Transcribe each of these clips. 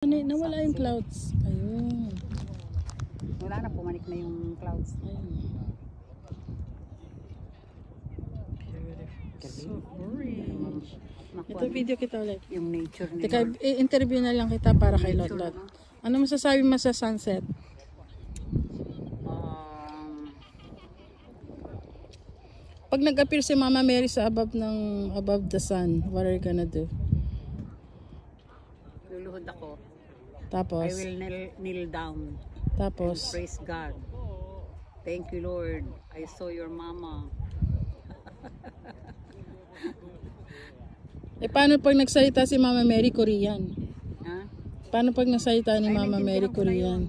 Nawala yung clouds. Ayun. Wala na, pumanik na yung clouds. Ayun. So orange. Ito video kita ulit. Yung nature nila. Teka, interview na lang kita para kay Lotlot. Ano masasabi mo sa sunset? Pag nag-appear si Mama Mary sa above the sun, what are you gonna do? Luluhod ako. Tapos? I will kneel down. Tapos? Praise God. Thank you, Lord. I saw your mama. Paano pag nagsalita si Mama Mary Korean? Ha? Paano pag nagsalita ni Mama Mary Korean?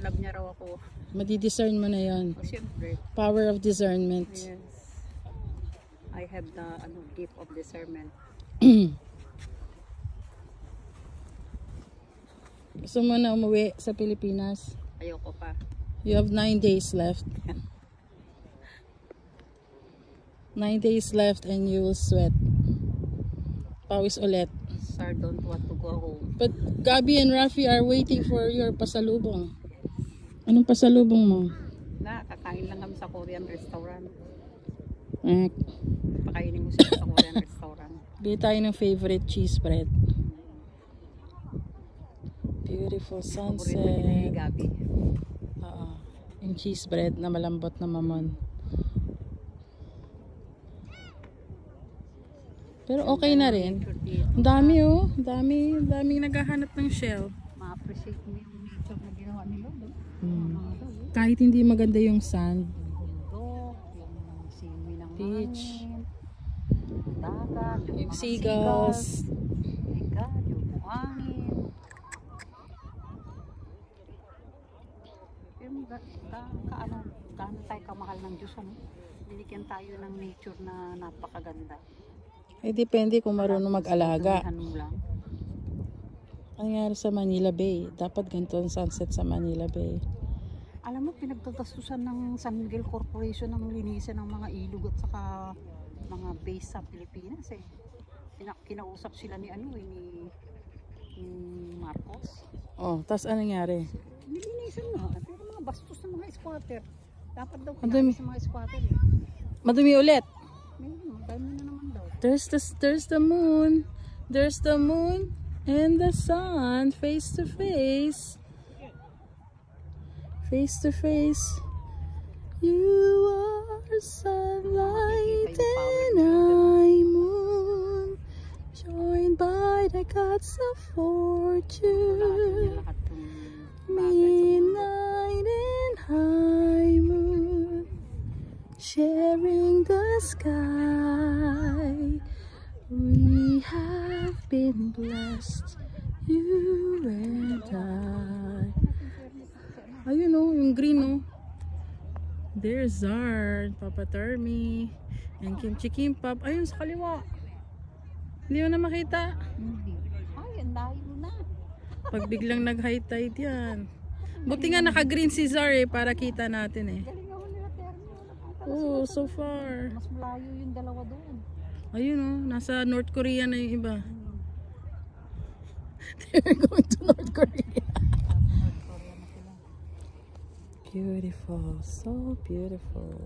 Love niya raw ako. Madi-discern mo na yan. Oh, siyempre. Power of discernment. Yes. I have the gift of discernment. Gusto mo na umuwi sa Pilipinas? Ayoko pa. You have 9 days left. 9 days left and you will sweat. Pawis ulit. Sir, don't want to go home. But Gabby and Rafi are waiting for your pasalubong. Anong pasalubong mo? Kakain lang kami sa Korean restaurant. Pakainin mo sila sa Korean restaurant. Bili tayo ng favorite cheese bread. Beautiful sunset. Paborito ni Gabi. Yung cheese bread na malambot na mamon. Pero okay na rin. Ang dami oh. Daming naghahanap ng shell. Ma-appreciate mo yung nature na ginawa nila. Kahit hindi maganda yung sand. Yung simoy ng Beach. Dagat. Yung seagulls. Yung buhangin. Gaano tayo kamahal ng Diyos, ano? Binigyan tayo ng nature na napakaganda. Depende kung marunong mag-alaga. Ang nangyari sa Manila Bay, dapat ganito ang sunset sa Manila Bay. Alam mo, pinagtatastusan ng San Miguel Corporation ng linisan ng mga ilog at saka mga base sa Pilipinas eh. Kinausap sila ni Marcos. Oh, tas ano nangyari? Nilinisan na. Pero mga bastos ng mga squatter. Dapat daw Madumi. sa mga squatter eh. Madumi ulit. Dami na naman daw. There's the moon. There's the moon and the sun face to face. Face to face. You are sunlight and I'm moon, joined by the gods of fortune. Midnight and high moon, sharing the sky. We have been blessed, you and I. Ayun oh, yung green oh. There's Zard, Papa Termi, and Kimchi Kimpap. Ayun sa kaliwa. Hindi mo na makita. Ay, ang layo na. Pag biglang nag-high tide yan. Buti nga naka-green si Zar eh, para kita natin eh. Galing ako nila, Termi. Oh, so far. Mas malayo yung dalawa doon. Ayun oh, nasa North Korea na yung iba. They're going to North Korea. Beautiful, so beautiful.